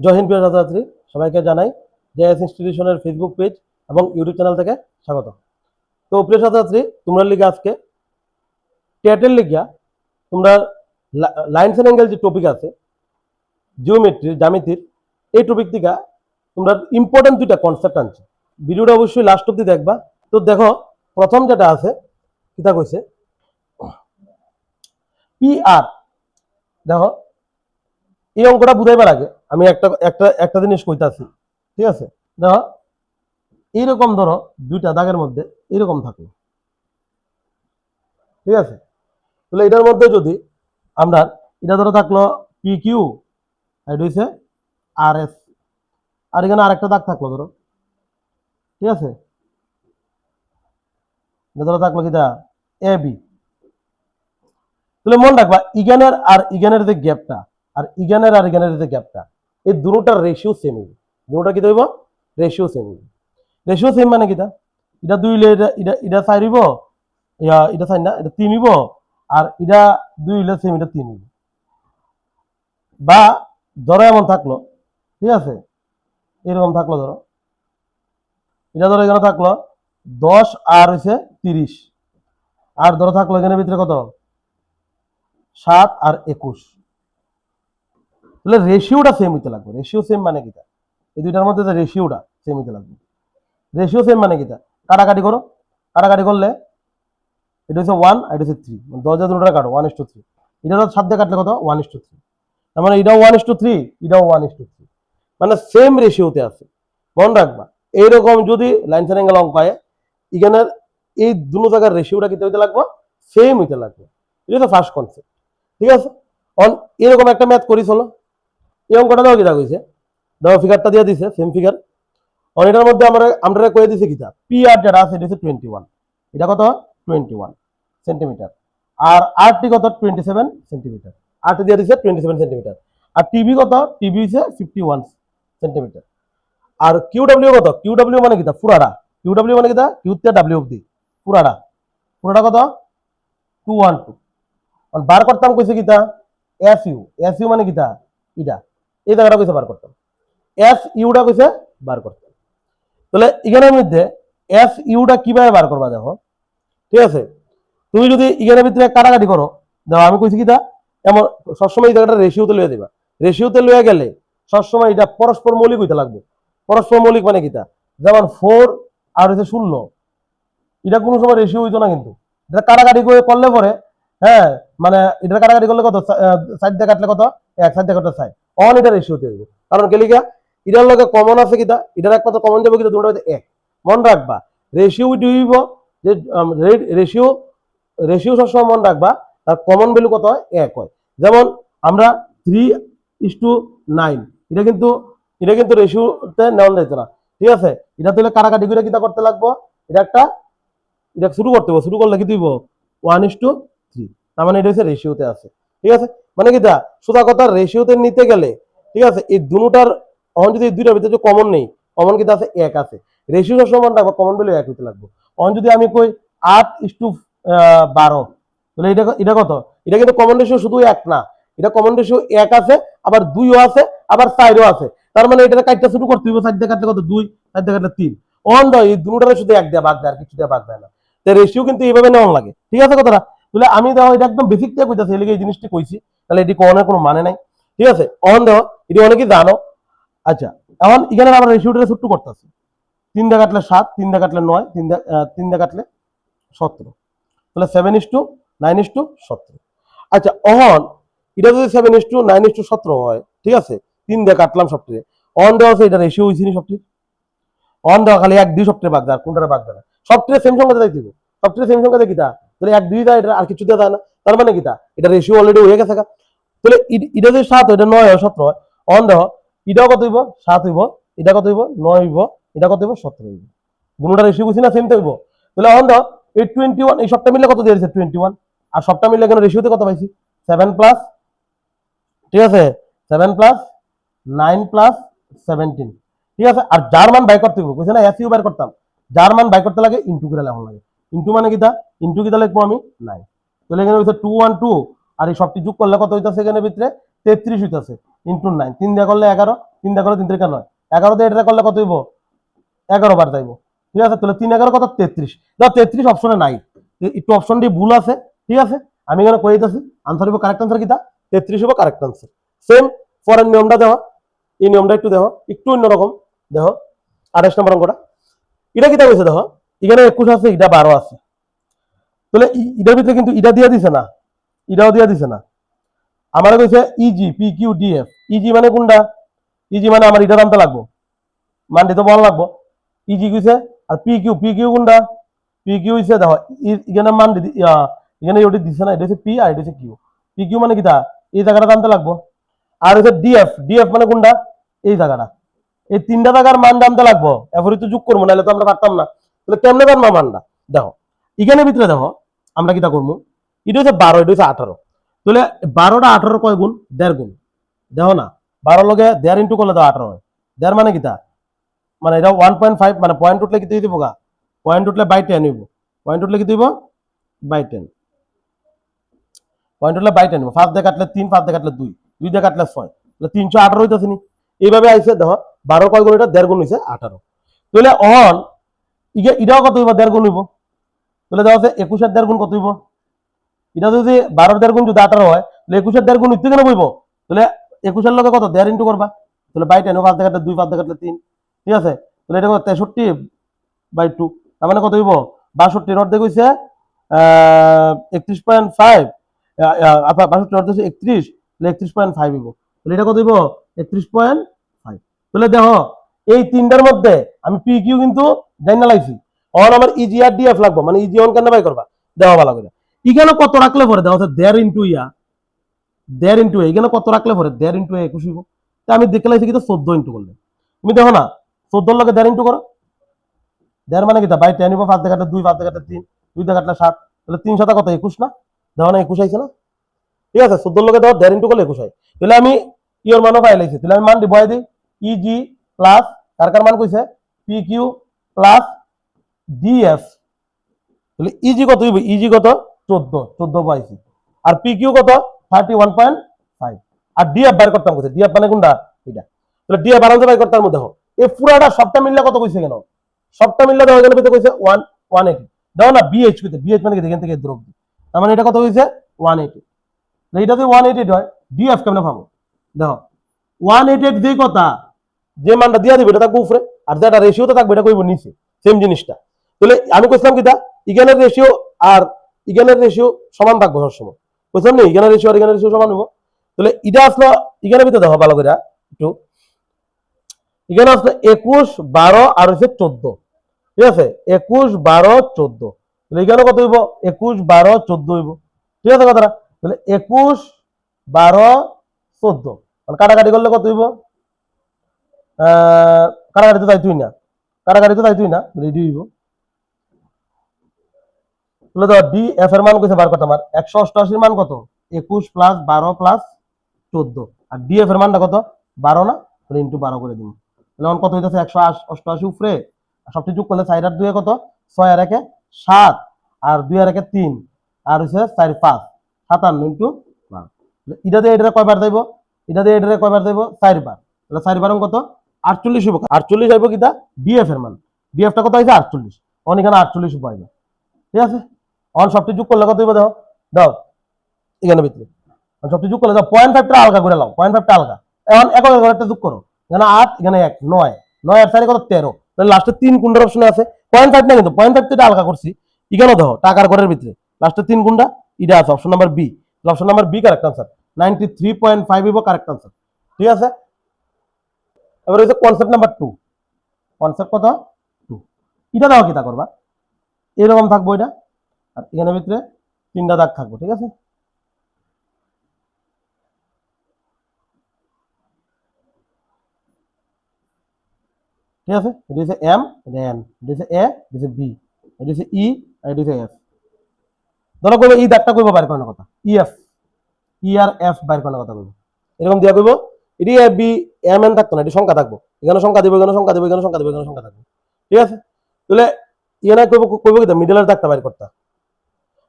জয় হিন্দ প্রিয় ছাত্রছাত্রী, সবাইকে জানাই জেএস ইনস্টিটিউশনের ফেসবুক পেজ এবং ইউটিউব চ্যানেল থেকে স্বাগত। তো প্রিয় ছাত্রছাত্রী, তোমরা লিগে আজকে টেটের লিগিয়া তোমরা লাইনস এন্ড অ্যাঙ্গেল যে টপিক আছে জিওমেট্রির জ্যামিতির, এই টপিক থেকে তোমরা ইম্পর্টেন্ট দুইটা কনসেপ্ট আনছি। ভিডিওটা অবশ্যই লাস্ট অব্দি দেখবা। তো দেখো, প্রথম যেটা আছে কিতা কইছে পি আর। দেখো, এই অঙ্কটা বুঝাইবার আগে আমি একটা একটা একটা জিনিস কইতাছি, ঠিক আছে? দেখো, এইরকম ধরো দুইটা দাগের মধ্যে এরকম থাকলো, ঠিক আছে? তাহলে এটার মধ্যে যদি আমরা এটা ধরো থাকলো পি কিউ, এটা হচ্ছে আর এস, আর এখানে আরেকটা দাগ থাকলো ধরো, ঠিক আছে? এটা ধরো থাকলো কিটা এ বি। তাহলে মনে রাখবা ইগানের আর ইগানের যে গ্যাপটা আর ইগানের আর ইগানের যে গ্যাপটা, এই দুটোটার রেশিও সেম হইবে। দুটোটা কি হইব? রেশিও সেম হইবে। রেশিও সেম মানে কিটা? এটা দুই হইলে এটা এটা এটা চার হইব, এটা চার না, এটা তিন হইব, আর এটা দুই হইলে সেম, এটা তিন হইব। বা ধরো এমন থাকলো, ঠিক আছে, এরকম থাকলো ধরো, এটা ধরো এখানে থাকলো 10 আর হইছে 30, আর ধরো থাকলো এখানে ভিতরে কত 7 আর 21। তাহলে রেশিওটা সেম হইতে লাগবে। রেশিও সেম মানে কিটা? এই দুইটার মধ্যে রেশিওটা সেম হইতে লাগবে। রেশিও সেম মানে কিটা? কাটাকাটি করো, কাটাকাটি করলে এটা হচ্ছে 1 আর এটা হচ্ছে 3, মানে 10 দিয়ে দুটোটা কাটো 1:3। এটা 7 দিয়ে কাটলে কত 1:3। তার মানে এটাও 1:3, এটাও 1:3, মানে সেম রেশিওতে আছে। মনে রাখবা এইরকম যদি লাইন এন্ড অ্যাঙ্গেল অঙ্ক পায়, এখানের এই দুটো জায়গার রেশিওটা কি হইতে লাগবে? সেম হইতে লাগবে। এটা তো ফার্স্ট কনসেপ্ট, ঠিক আছে? অন এরকম একটা ম্যাথ করি চলো। এই অঙ্কটা দাও কিটা কইছে, দাও ফিগারটা দিয়ে দিছে সেম ফিগার। অন এটার মধ্যে আমরা কয়ে দিছি কিটা পি আর যেটা আছে এটা হচ্ছে 21। এটা কত? 21 সেন্টিমিটার। আর আর টি কত? 27 সেন্টিমিটার। আর টি দিয়ে দিছে 27 সেন্টিমিটার। আর টিভি কত? টিভি হচ্ছে 51 সেন্টিমিটার। আর কিউ ডাব্লিউ কত? কিউ ডাব্লিউ মানে কিটা পুরাটা। কিউ ডাব্লিউ মানে কিটা? কিউ তে ডাব্লিউ অবধি পুরাটা। পুরাটা কত? 212। আর বার করতাম কইছে কিটা এস ইউ। এস ইউ মানে কিটা? ইটা এই জায়গাটা কইছে বার করতাম। এস ইউটা কইছে বার করতাম। তাহলে এখানের মধ্যে এস ইউটা কিভাবে বার করবা দেখো, ঠিক আছে? তুমি যদি এখানের ভিতরে কাটাকাটি করো, দেখো আমি কইছি কিটা এমন সবসময় এই জায়গাটা রেশিওতে লইয়া দিবা। রেশিওতে লইয়া গেলে সবসময় এটা পরস্পর মৌলিক হইতে লাগবে। পরস্পর মৌলিক মানে কিটা? যেমন 4 আর হচ্ছে 16, এটা কোনো সময় রেশিও হইতো না, কিন্তু এটা কাটাকাটি করে করলে পরে, হ্যাঁ, মানে এটা কাটাকাটি করলে কত, সাইড দিয়ে কাটলে কত, এক সাইড দিয়ে কাটলে সাইড, অন এটা রেশিওতে হইব। কারণ কেলিকা এটার লগে কমন আছে কিটা, এটার একমাত্র কমন যাবে কিটা, দুটো এক। মন রাখবা রেশিও হইব যে রেশিও রেশিও সবসময় মন রাখবা তার কমন ভ্যালু কত হয়? এক হয়। যেমন আমরা 3:9, এটা কিন্তু রেশিওতে নেওয়া যেত না, ঠিক আছে? এটা তাহলে কাটাকাটি করে কিটা করতে লাগবো, এটা একটা এটা শুরু করতে হবে। শুরু করলে কি দিব 1:3, তার মানে এটা হচ্ছে রেশিওতে আছে, ঠিক আছে? মানে কি দা সোজা কথা রেশিওতে নিতে গেলে, ঠিক আছে, এই দুটার অন যদি দুইটার ভিতরে কমন নেই, কমন কিন্তু আছে এক আছে, রেশিও সমান রাখবো, কমন ভ্যালু এক হইতে লাগবে। অন যদি আমি কই 8:12, তাহলে এটা এটা কত? এটা কিন্তু কমন রেশিও শুধু এক না, এটা কমন রেশিও এক আছে, আবার দুইও আছে, আবার চারও আছে। তার মানে এটা কাটতে শুরু করতে হইব, চার দিয়ে কাটলে কত 2, চার দিয়ে কাটলে 3। অন দাও এই দুটারে শুধু এক দেয়া ভাগ দেয়, আর কিছু দেয়া ভাগ দেয় না। রেশিও কিন্তু এইভাবে নেওয়া লাগে, ঠিক আছে কথাটা? তাহলে আমি দেখো এটা একদম বেসিক থেকে কইতাছি, এলিগে এই জিনিসটি কইছি, তাহলে এটি কোনের কোনো মানে নাই, ঠিক আছে? অন দেখো এটি অনেকেই জানো। আচ্ছা, এখন এখানে আমরা রেশিওটা ছোট্ট করতেছি। 3 দিয়ে কাটলে 7, 3 দিয়ে কাটলে 9, 3 দিয়ে কাটলে 17, তাহলে 7:9:17। আচ্ছা, অহন এটা যদি 7:9:17 হয়, ঠিক আছে, 3 দিয়ে কাটলাম সবটিরে, অন দেওয়া আছে এটা রেশিও হইছিনি সবটির। অন দেওয়া খালি 1-2 সবটিরে ভাগ দেয়, কোনটারে ভাগ দেয় না, সবটিরে সেম সংখ্যা দিয়ে দিব। সবটিরে সেম সংখ্যা দিয়ে কিটা, তাহলে 1-2 দেয়, এটা আর কিছু দেওয়া যায় না। তার মানে কিটা এটা রেশিও অলরেডি হয়ে গেছে। তাহলে এটা যদি 7 হয়, এটা 9 হয়, 17 হয়। অন দেখো এটাও কত হইব? 7 হইব, এটা কত হইব? 9 হইব, এটা কত হইব? 17 হইব। দুটোটা রেশিও বুঝি না সেম তো হইব। তাহলে অন দেখো এই 21, এই সবটা মিলে কত দিয়ে দিয়েছে 21, আর সবটা মিলে এখানে রেশিওতে কত পাইছি 7 প্লাস, ঠিক আছে, 7 প্লাস 9 প্লাস 17, ঠিক আছে? আর যার মান বাই করতে হইব, বুঝছে না, এসইউ বাই করতাম, যার মান বাই করতে লাগে ইনটু করে লেখা লাগে। ইনটু মানে কিটা? ইনটু কিটা লিখবো আমি 9। তাহলে এখানে হইছে 212, আর এই সবটি যোগ করলে কত হইতাছে এখানে ভিতরে 33 হইতাছে, ইনটু 9, 3 দিয়ে করলে 11, 3 দিয়ে করো 3 3 9 11 দিয়ে এটা করলে কত হইব 11 বার যাইব ঠিক আছে তাহলে 3 11 কত 33 দাও 33 অপশনে নাই একটু অপশনটি ভুল আছে ঠিক আছে আমি এখানে কই দিতেছি আনসার হইব কারেক্ট আনসার কিটা 33 হইব কারেক্ট আনসার সেম ফরেন নিয়মটা দেখো এই নিয়মটা একটু দেখো একটু অন্যরকম দেখো 28 নম্বর অঙ্কটা এটা কিটা কইছে দেখো এখানে 21 আছে এটা 12 আছে তাহলে এটার ভিতরে কিন্তু এটা দিয়া দিছে না এটাও দিয়া দিছে না আমার কইছে easy P Q D F easy মানে কোনটা ইজি মানে আমার এটা আনতে লাগবো মান দিতে বল লাগবো ইজি কইছে আর পি কিউ কোনটা পি কিউ হইছে দেখো এখানে মান এখানে ওটি দিছে না এটা হচ্ছে পি আর এটা হচ্ছে কিউ পি কিউ মানে কিটা এই জায়গাটা আনতে লাগবো আর হচ্ছে ডিএফ মানে কোনটা এই জায়গাটা এই তিনটা জায়গার মান আনতে লাগবো এরপরে তো যোগ করবো নাহলে তো আমরা পারতাম না তাহলে কেমনে জানবো মানটা দেখো এখানের ভিতরে দেখো আমরা কিটা করবো এটা হচ্ছে 12 এটা হচ্ছে 18 তাহলে 12টা 18 কয় গুণ 1.5 গুণ দেখো না 12 লগে 1.5 ইন্টু করলে তো 18 হয় 1.5 মানে কিটা মানে এটা 1.5 মানে পয়েন্ট উঠলে কি দিব গা পয়েন্ট উঠলে বাই 10 হইব পয়েন্ট উঠলে কি দিব বাই 10 পয়েন্ট উঠলে বাই 10 হইব 5 দিয়ে কাটলে 3 5 দিয়ে কাটলে 2 2 দিয়ে কাটলে 6 তাহলে 318 হইতাছে নি এইভাবে আইছে দেখো 12 কয় গুণ এটা 1.5 গুণ হইছে 18 তাহলে অন এটাও কত হইব 1.5 গুণ হইব তাহলে দেখো 21 এর 1.5 গুণ কত হইব এটা যদি 12 1.5 গুণ যদি 18 হয় তাহলে 21 এর 1.5 গুণ হইতে কেন বইব তাহলে 21 এর লগে কত 1.5 ইনটু করবা তাহলে বাই 10 5 দিয়ে কাটলে 2 5 দিয়ে কাটলে 3 ঠিক আছে তাহলে এটা কত 63/2 তার মানে কত হইব 62 অর্ধেক হইছে 31.5 আপা 62 অর্ধেক 31 তাহলে 31.5 হইব তাহলে এটা কত হইব 31.5 তাহলে দেখো এই তিনটার মধ্যে আমি পি কিউ কিন্তু জানা লাইছি অন আমার ইজি আর ডিএফ লাগবে মানে ইজি অন কেন বাই করবা দেখো ভালো করে এখানে কত রাখলে পরে দেখো 1.5 ইনটু ইয়া 1.5 ইনটু এখানে কত রাখলে পরে 1.5 ইনটু 21 হইব তা আমি দেখে লাইছি কিন্তু 14 ইনটু করলে তুমি দেখো না 14 লগে 1.5 ইনটু করো 1.5 মানে কি বাই 10 হইব 5 দিয়ে কাটলে 2 5 দিয়ে কাটলে 3 2 দিয়ে কাটলে 7 তাহলে 3 7 কত 21 না দেখো না 21 আইছে না ঠিক আছে 14 লগে দেখো 1.5 ইনটু করলে 21 হয় তাহলে আমি ইওর মানও পাই লাইছি তাহলে আমি মান দি বয় দিই ইজি প্লাস কার মান কইছে পি কিউ প্লাস ডিএফ তাহলে ইজি কত হইব ইজি কত 14 পাইছি আর পি কিউ কত 31.5 আর ডিএফ বাইর করতাম কইছে ডিএফ মানে কোনটা এটা তাহলে ডিএফ আরামসে বাইর করতাম দেখো এই পুরাটা সবটা মিললে কত কইছে কেন সবটা মিললে দেখো এখানে কত কইছে 180 দেখো না বিএইচ কইতে বিএইচ মানে কি এখান থেকে দ্রব তার মানে এটা কত হইছে 180 এটা যদি 180 হয় ডিএফ কেমনে পাবো দেখো 188 যে কথা যে মানটা দিয়া দিবে এটা থাকবে উপরে আর যেটা রেশিওতে থাকবে এটা কইব নিচে সেম জিনিসটা তাহলে আমি কইছিলাম কিটা ইগানের রেশিও আর ইগানের রেশিও সমান থাকবে সবসময় বুঝলাম না ইগানের রেশিও আর ইগানের রেশিও সমান হবো তাহলে এটা আসলো ইগানের ভিতরে দেখো ভালো করে একটু এখানে আসলে 21 12 আর হচ্ছে 14 ঠিক আছে 21 12 14 তাহলে এখানে কত হইব 21 12 14 হইব ঠিক আছে কথাটা তাহলে 21 12 14 মানে কাটাকাটি করলে কত হইব কাটাকাটি তো তাইতুই না কাটাকাটি তো তাইতুই না রেডি হইব তাহলে তো ডি এফ এর মান কইছে বার করতে আমার 188 এর মান কত 21 প্লাস 12 প্লাস 14 আর ডি এফ এর মানটা কত 12 না তাহলে ইনটু 12 করে দিন তাহলে কত হইতাছে 188 উপরে আর সবটি যোগ করলে 4 আর 2 কত 6 আর 1 7 আর 2 আর 1 3 আর হইছে 4 5 57 ইনটু 12 এটা দিয়ে এটা কয়বার দেব এটা দিয়ে এটা কয়বার দেব 4 বার তাহলে 4 বার কত 48 হইব 48 হইব কিটা ডিএফ এর মান ডিএফ টা কত হইছে 48 অন এখানে 48 পাইবে ঠিক আছে অন সবটি যোগ করলে কত হইব দেখো দাও এখানে ভিতরে সবটি যোগ করলে দাও 0.5 টা আলগা করে নাও 0.5 টা আলগা এখন একটা যোগ করো এখানে 8 এখানে 1 9 9 আর 4 কত 13 তাহলে লাস্টে 3 কোনটার অপশনে আছে 0.5 না কিন্তু 0.5 টা আলগা করছি এখানে দেখো টাকার ঘরের ভিতরে লাস্টে 3 কোনটা এটা আছে option number B option number B correct answer 93.5 হইব কারেক্ট আনসার ঠিক আছে এবার হচ্ছে কনসেপ্ট নাম্বার 2 কনসেপ্ট কত 2 এটা দাও কিটা করবা এরকম থাকবো এটা আর এখানের ভিতরে 3টা দাগ থাকবো ঠিক আছে ঠিক আছে এটা হচ্ছে এম এটা এন এটা হচ্ছে এ এটা হচ্ছে বি এটা হচ্ছে ই আর এটা হচ্ছে এফ ধরো কইবো এই দাগটা কইবো বাইর করার কথা ইএফ ই আর এফ বাইর করার কথা কইবো এরকম দিয়া কইবো এটি এ বি এম এন থাকতো না এটি সংখ্যা থাকবো এখানে সংখ্যা দিব এখানে সংখ্যা দিব এখানে সংখ্যা দিব এখানে সংখ্যা থাকবে ঠিক আছে তাহলে ইয়ে না কইবো কইবো কি মিডলের দাগটা বাইর করতা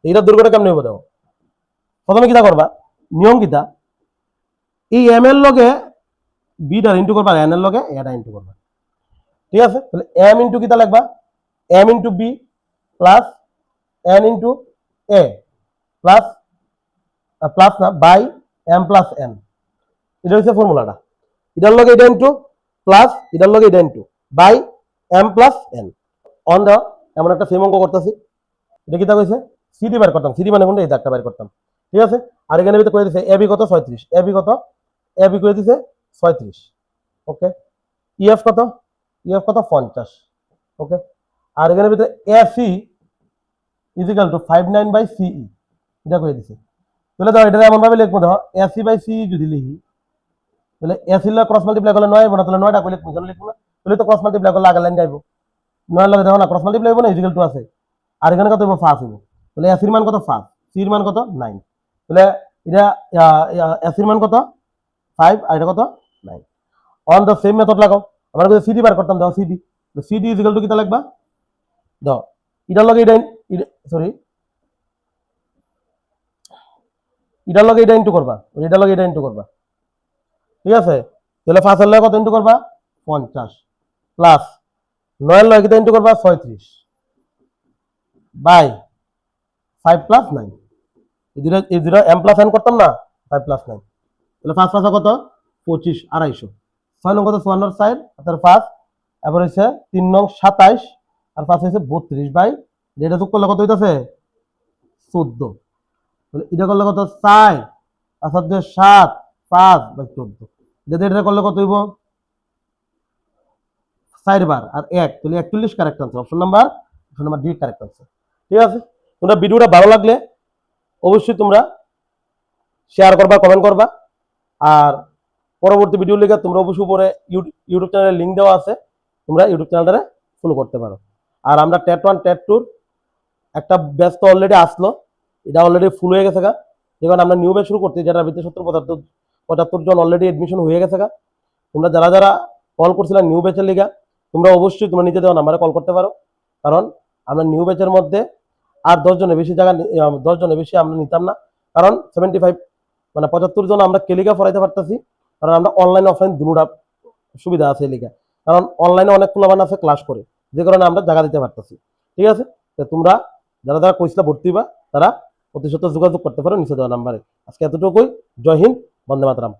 এইটা দুর্গটা কেমনে হইব দেখো প্রথমে কিটা করবা নিয়ম কিটা এই এম এর লগে বিটা ইন্টু করবা এন এর লগে এটা ইন্টু করবা, ঠিক আছে? তাহলে এম ইন্টু কিতা লাগবা, M into B plus N into A plus plus না বাই এম প্লাস এন, এটা হচ্ছে ফর্মুলাটা। এটার লগে এটা ইন্টু প্লাস এটার লগে এটা into by M plus N. On দাও, এমন একটা সেম অঙ্ক করতেছি, এটা কিতা কইছে সিডি বের করতাম, সিডি মানে কোনটা এই দাগটা বের করতাম, ঠিক আছে? আর এখানে ভিতরে করে দিছে এবি কত 36, এবি কত, এবি করে দিছে 36, ওকে। ইএফ কত, ইএফ কত 50, ওকে। আর এখানে ভিতরে এফই ইজিক্যাল টু 59/CE, এটা করে দিছে। তাহলে দাও এটা এমন ভাবে লিখবো, দাও AC/CE যদি লিখি, তাহলে এসি লা ক্রস মাল্টিপ্লাই করলে 9 হবে না, তাহলে 9টা করলে কেন লিখবো না, তাহলে তো ক্রস মাল্টিপ্লাই করলে আগের লাইন যাইবো, 9 লগে দেখো না ক্রস মাল্টিপ্লাই হইব না, ইজিক্যাল টু আছে। আর এখানে কত হইব 5 হইব, তাহলে এসির মান কত 5, সির মান কত 9, তাহলে এটা এসির মান কত 5 আর এটা কত 9। অন দ্য সেম মেথড লাগাও, আমরা যদি সিডি বার করতাম, দাও সিডি, সিডি ইজিক্যাল টু কিতা লাগবা, দাও এটার লগে এটা সরি এটার লগে এটা ইন্টু করবা, এটার লগে এটা ইন্টু করবা, ঠিক আছে? তাহলে 5 এর লগে কত ইন্টু করবা 50 প্লাস 9 এর লগে কিতা ইন্টু করবা 36 বাই 5 প্লাস 9, এই দুটো এম প্লাস এন করতাম না, 5 প্লাস 9, তাহলে 5 পাঁচা কত 25, 250, 6 নং কত 54 সাইড অর্থাৎ 5, এরপর হচ্ছে 3 নং 27 আর 5 হচ্ছে 32 বাই, এটা যোগ করলে কত হইতাছে 14, তাহলে এটা করলে কত 4 আর 7 দিয়ে 7 5 বাই 14, এটা করলে কত হইব 4 বার আর 1, তাহলে 41 correct answer, option number D correct answer, ঠিক আছে? তোমরা ভিডিওটা ভালো লাগলে অবশ্যই তোমরা শেয়ার করবা, কমেন্ট করবা, আর পরবর্তী ভিডিও লেগে তোমরা অবশ্যই উপরে ইউটিউব চ্যানেলের লিঙ্ক দেওয়া আছে, তোমরা ইউটিউব চ্যানেলটা ফলো করতে পারো। আর আমরা টেট 1 টেট 2 একটা ব্যাচ তো অলরেডি আসলো, এটা অলরেডি ফুল হয়ে গেছে গা, যেখানে আমরা নিউ ব্যাচ শুরু করতে, যেটার ভিতরে 70-75 জন অলরেডি এডমিশন হয়ে গেছে গা। তোমরা যারা যারা কল করছিলে নিউ ব্যাচের লিগা, তোমরা অবশ্যই তোমরা নিজে দেওয়া নাম্বারে কল করতে পারো, কারণ আমরা নিউ ব্যাচের মধ্যে আর 10 জনের বেশি জায়গা 10 জনের বেশি আমরা নিতাম না, কারণ 75 মানে 75 জন আমরা কেলিগা পড়াইতে পারতেছি, কারণ আমরা অনলাইন অফলাইন দুটোটা সুবিধা আছে লিগা, কারণ অনলাইনে অনেক পোলাবান আছে ক্লাস করে, যে কারণে আমরা জায়গা দিতে পারতেছি, ঠিক আছে? তো তোমরা যারা যারা কইসলা ভর্তি হইবা তারা অতি সত্ত্বর যোগাযোগ করতে পারো নিচে দেওয়া নাম্বারে। আজকে এতটুকুই, জয় হিন্দ, বন্দে মাতরম।